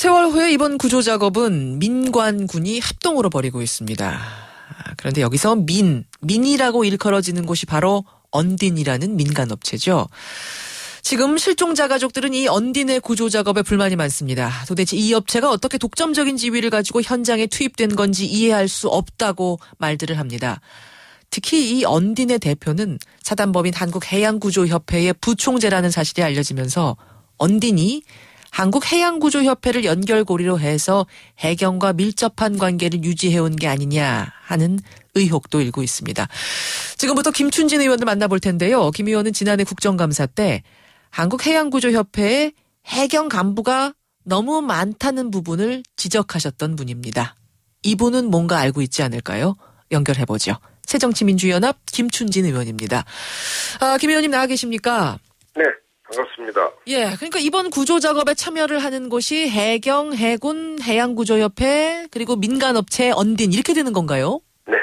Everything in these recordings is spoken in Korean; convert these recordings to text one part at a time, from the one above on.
세월 후에 이번 구조 작업은 민관군이 합동으로 벌이고 있습니다. 그런데 여기서 민이라고 일컬어지는 곳이 바로 언딘이라는 민간업체죠. 지금 실종자 가족들은 이 언딘의 구조 작업에 불만이 많습니다. 도대체 이 업체가 어떻게 독점적인 지위를 가지고 현장에 투입된 건지 이해할 수 없다고 말들을 합니다. 특히 이 언딘의 대표는 사단법인 한국해양구조협회의 부총재라는 사실이 알려지면서 언딘이 한국해양구조협회를 연결고리로 해서 해경과 밀접한 관계를 유지해온 게 아니냐 하는 의혹도 일고 있습니다. 지금부터 김춘진 의원을 만나볼 텐데요. 김 의원은 지난해 국정감사 때 한국해양구조협회의 해경 간부가 너무 많다는 부분을 지적하셨던 분입니다. 이분은 뭔가 알고 있지 않을까요? 연결해보죠. 새정치민주연합 김춘진 의원입니다. 김 의원님 나와 계십니까? 네, 반갑습니다. 예, 그러니까 이번 구조 작업에 참여를 하는 곳이 해경, 해군, 해양구조협회 그리고 민간업체 언딘 이렇게 되는 건가요? 네,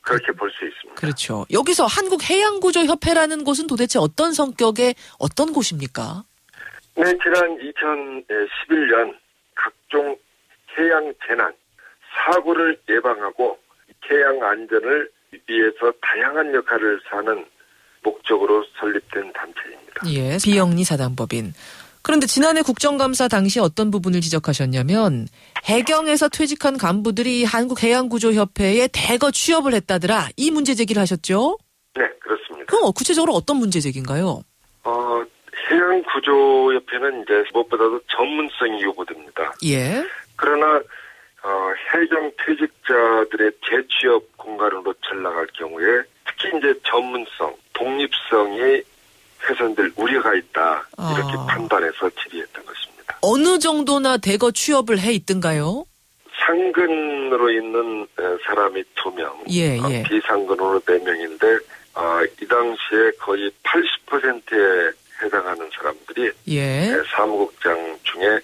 그렇게 볼 수 있습니다. 그렇죠. 여기서 한국해양구조협회라는 곳은 도대체 어떤 성격의 어떤 곳입니까? 네, 지난 2011년 각종 해양 재난, 사고를 예방하고 해양 안전을 위해서 다양한 역할을 하는 목적으로 설립된 단체입니다. 예, 비영리 사단법인. 그런데 지난해 국정감사 당시 어떤 부분을 지적하셨냐면 해경에서 퇴직한 간부들이 한국해양구조협회에 대거 취업을 했다더라. 이 문제 제기를 하셨죠? 네, 그렇습니다. 그럼 구체적으로 어떤 문제 제기인가요? 해양구조협회는 이제 무엇보다도 전문성이 요구됩니다. 예. 그러나 해경 퇴직자들의 재취업 공간으로 전락할 경우에 특히 이제 전문성, 독립성이 훼손될 우려가 있다. 이렇게 판단해서 질의했던 것입니다. 어느 정도나 대거 취업을 해 있던가요? 상근으로 있는 사람이 2명, 예. 비상근으로 4명인데 이 당시에 거의 80%에 해당하는 사람들이 사무국장 중에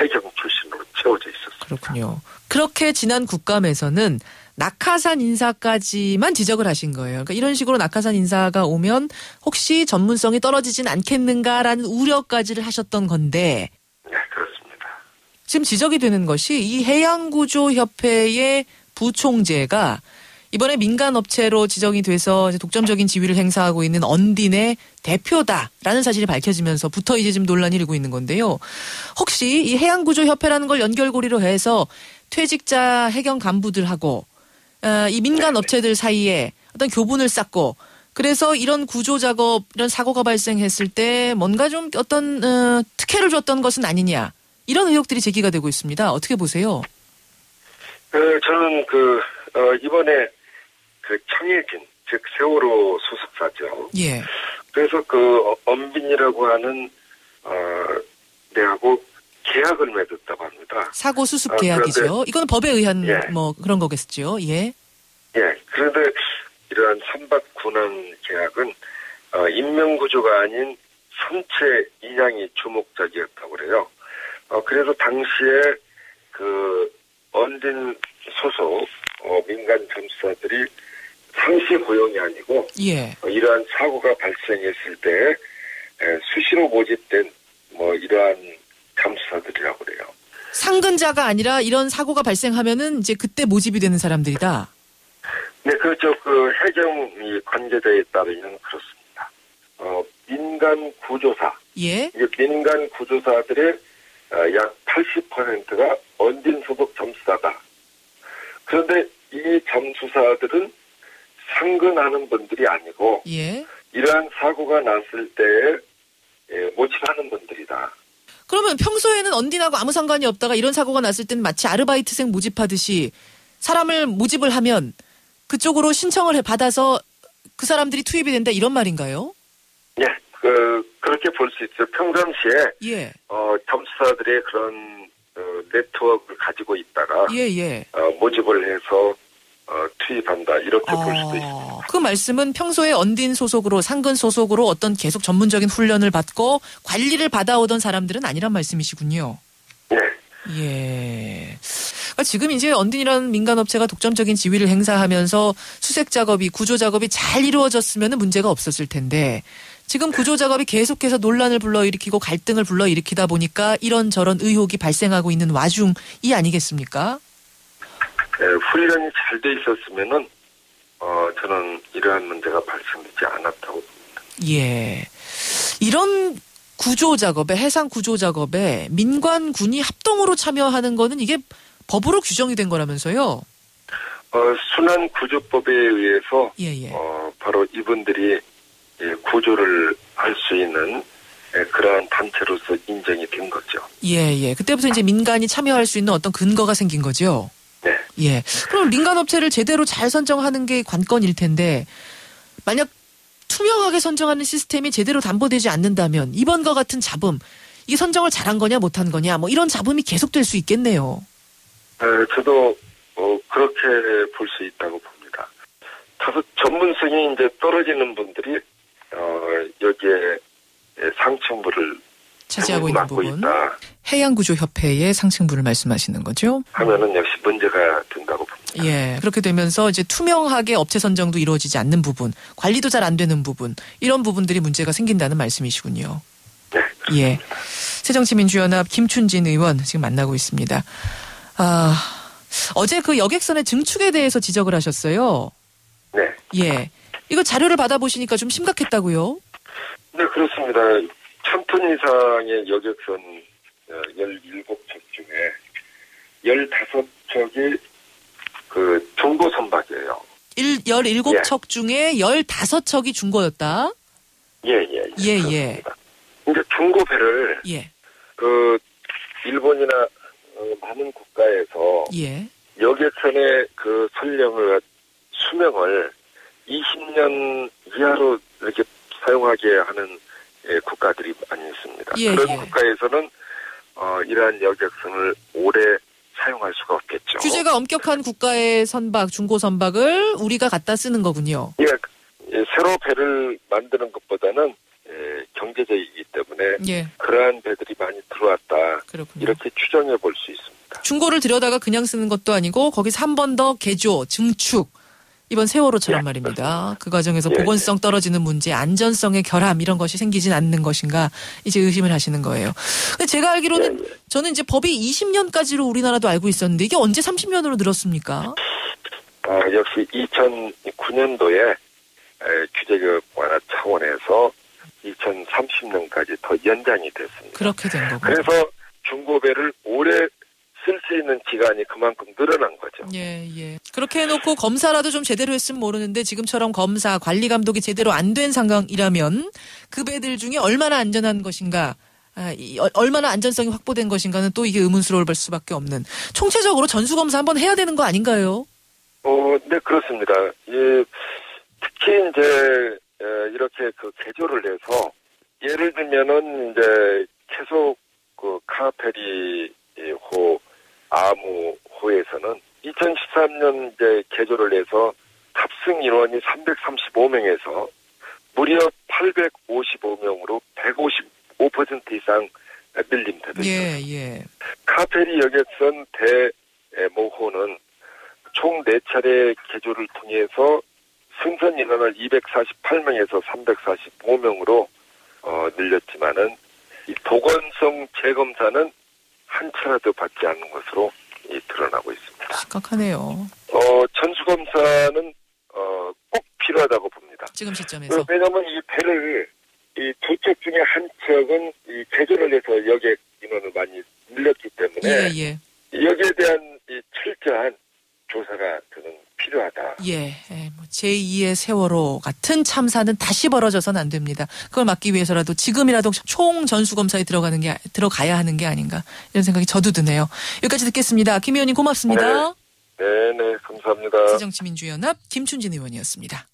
해경 출신으로 채워져 있었습니다. 그렇군요. 그렇게 지난 국감에서는 낙하산 인사까지만 지적을 하신 거예요. 그러니까 이런 식으로 낙하산 인사가 오면 혹시 전문성이 떨어지진 않겠는가라는 우려까지를 하셨던 건데. 네, 그렇습니다. 지금 지적이 되는 것이 이 해양구조협회의 부총재가 이번에 민간업체로 지정이 돼서 독점적인 지위를 행사하고 있는 언딘의 대표다라는 사실이 밝혀지면서부터 이제 좀 논란이 일고 있는 건데요. 혹시 이 해양구조협회라는 걸 연결고리로 해서 퇴직자 해경 간부들하고 이 민간업체들 사이에 어떤 교분을 쌓고 그래서 이런 구조작업, 이런 사고가 발생했을 때 뭔가 좀 어떤 특혜를 줬던 것은 아니냐. 이런 의혹들이 제기가 되고 있습니다. 어떻게 보세요? 저는 이번에 청해진, 즉 세월호 소속사죠. 예. 그래서 언빈이라고 하는 내하고 계약을 맺었다고 합니다. 사고 수습 계약이죠. 이건 법에 의한 그런 거겠죠. 예. 예. 그런데 이러한 선박군항 계약은 인명구조가 아닌 선체 인양이 주목적이었다고 그래요. 그래서 당시에 언딘 소속 민간 잠수사들이 상시 고용이 아니고 이러한 사고가 발생했을 때 수시로 모집된 이러한 잠수사들이라고 그래요. 상근자가 아니라 이런 사고가 발생하면은 이제 그때 모집이 되는 사람들이다. 네, 그렇죠. 해경이 관계자에 따르면 그렇습니다. 민간 구조사. 예. 민간 구조사들의 약 80%가 언딘 소속 잠수사다. 그런데 이 잠수사들은 상근하는 분들이 아니고 이러한 사고가 났을 때 모집하는 분들이다. 그러면 평소에는 언딘하고 아무 상관이 없다가 이런 사고가 났을 때는 마치 아르바이트생 모집하듯이 사람을 모집을 하면 그쪽으로 신청을 받아서 그 사람들이 투입이 된다 이런 말인가요? 네, 그렇게 볼 수 있어요. 평상시에 잠수사들의 그런 네트워크를 가지고 있다가 모집을 해서 투입한다 이렇게 볼 수도 있습니다. 그 말씀은 평소에 언딘 소속으로 상근 소속으로 어떤 계속 전문적인 훈련을 받고 관리를 받아오던 사람들은 아니란 말씀이시군요. 네. 예. 그러니까 지금 이제 언딘이라는 민간업체가 독점적인 지위를 행사하면서 수색 작업이 구조 작업이 잘 이루어졌으면 문제가 없었을 텐데 지금 구조 작업이 계속해서 논란을 불러일으키고 갈등을 불러일으키다 보니까 이런저런 의혹이 발생하고 있는 와중이 아니겠습니까? 네, 훈련이 잘 돼 있었으면은 저는 이러한 문제가 발생되지 않았다고 봅니다. 예. 이런 구조 작업에, 해상 구조 작업에 민관군이 합동으로 참여하는 거는 이게 법으로 규정이 된 거라면서요? 순환구조법에 의해서 예. 바로 이분들이 구조를 할 수 있는 그러한 단체로서 인정이 된 거죠. 예. 그때부터 이제 민간이 참여할 수 있는 어떤 근거가 생긴 거죠? 네. 예. 그럼 민간업체를 제대로 잘 선정하는 게 관건일 텐데 만약 투명하게 선정하는 시스템이 제대로 담보되지 않는다면 이번과 같은 잡음, 이게 선정을 잘한 거냐 못한 거냐 뭐 이런 잡음이 계속될 수 있겠네요. 저도 그렇게 볼 수 있다고 봅니다. 다소 전문성이 이제 떨어지는 분들이 여기에 상층부를 차지하고 있는 맡고 부분. 있다 해양구조협회의 상층부를 말씀하시는 거죠? 하면은 역시 문제가 된다고 봅니다. 예. 그렇게 되면서 이제 투명하게 업체 선정도 이루어지지 않는 부분, 관리도 잘 안 되는 부분, 이런 부분들이 문제가 생긴다는 말씀이시군요. 네. 예. 새정치민주연합 김춘진 의원 지금 만나고 있습니다. 어제 그 여객선의 증축에 대해서 지적을 하셨어요. 네. 예. 이거 자료를 받아보시니까 좀 심각했다고요? 네, 그렇습니다. 1000톤 이상의 여객선 17척 중에 15척이 그 중고 선박이에요. 17척 중에 15척이 중고였다? 예. 예. 이제 중고 배를 예. 그 일본이나 많은 국가에서 예. 여객선의 그 수명을 20년 이하로 이렇게 사용하게 하는 국가들이 많이 있습니다. 예, 그런 예. 국가에서는 이러한 여객선을 오래 사용할 수가 없겠죠. 규제가 엄격한 국가의 선박, 중고 선박을 우리가 갖다 쓰는 거군요. 예, 새로 배를 만드는 것보다는 경제적이기 때문에 예. 그러한 배들이 많이 들어왔다. 그렇군요. 이렇게 추정해 볼 수 있습니다. 중고를 들여다가 그냥 쓰는 것도 아니고 거기서 한 번 더 개조, 증축. 이번 세월호처럼 예, 말입니다. 그렇습니다. 그 과정에서 예, 보건성 떨어지는 문제, 안전성의 결함 이런 것이 생기진 않는 것인가 이제 의심을 하시는 거예요. 근데 제가 알기로는 저는 이제 법이 20년까지로 우리나라도 알고 있었는데 이게 언제 30년으로 늘었습니까? 역시 2009년도에 규제개혁 완화 차원에서 2030년까지 더 연장이 됐습니다. 그렇게 된 거고. 그래서 중고배를 오래 쓸 수 있는 기간이 그만큼 늘어난 거죠. 예. 그렇게 해놓고 검사라도 좀 제대로 했으면 모르는데 지금처럼 검사, 관리 감독이 제대로 안 된 상황이라면 그 배들 중에 얼마나 안전한 것인가, 얼마나 안전성이 확보된 것인가는 또 이게 의문스러울 수밖에 없는. 총체적으로 전수검사 한번 해야 되는 거 아닌가요? 네, 그렇습니다. 예, 특히 이제 이렇게 그 개조를 해서 예를 들면은 이제 계속 그 카페리호 아무호에서는 2013년 이제 개조를 해서 탑승 인원이 335명에서 무려 855명으로 155% 이상 밀림되고 있습니다. 예. 카페리 여객선 대모호는 총 4차례 개조를 통해서 승선 인원을 248명에서 345명으로 늘렸지만은 이 보건성 재검사는 한 차례도 받지 않는 것으로 드러나고 있습니다. 심각하네요. 전수검사는 꼭 필요하다고 봅니다. 지금 시점에서. 왜냐하면 이 배를 이 두 척 중에 한 척은 이 개조를 해서 여객 인원을 많이 늘렸기 때문에 예. 여기에 대한 이 철저한 조사가 저는 필요하다. 뭐 제2의 세월호 같은 참사는 다시 벌어져서는 안 됩니다. 그걸 막기 위해서라도 지금이라도 총 전수검사에 들어가야 하는 게 아닌가 이런 생각이 저도 드네요. 여기까지 듣겠습니다. 김 의원님 고맙습니다. 네, 감사합니다. 새정치민주연합 김춘진 의원이었습니다.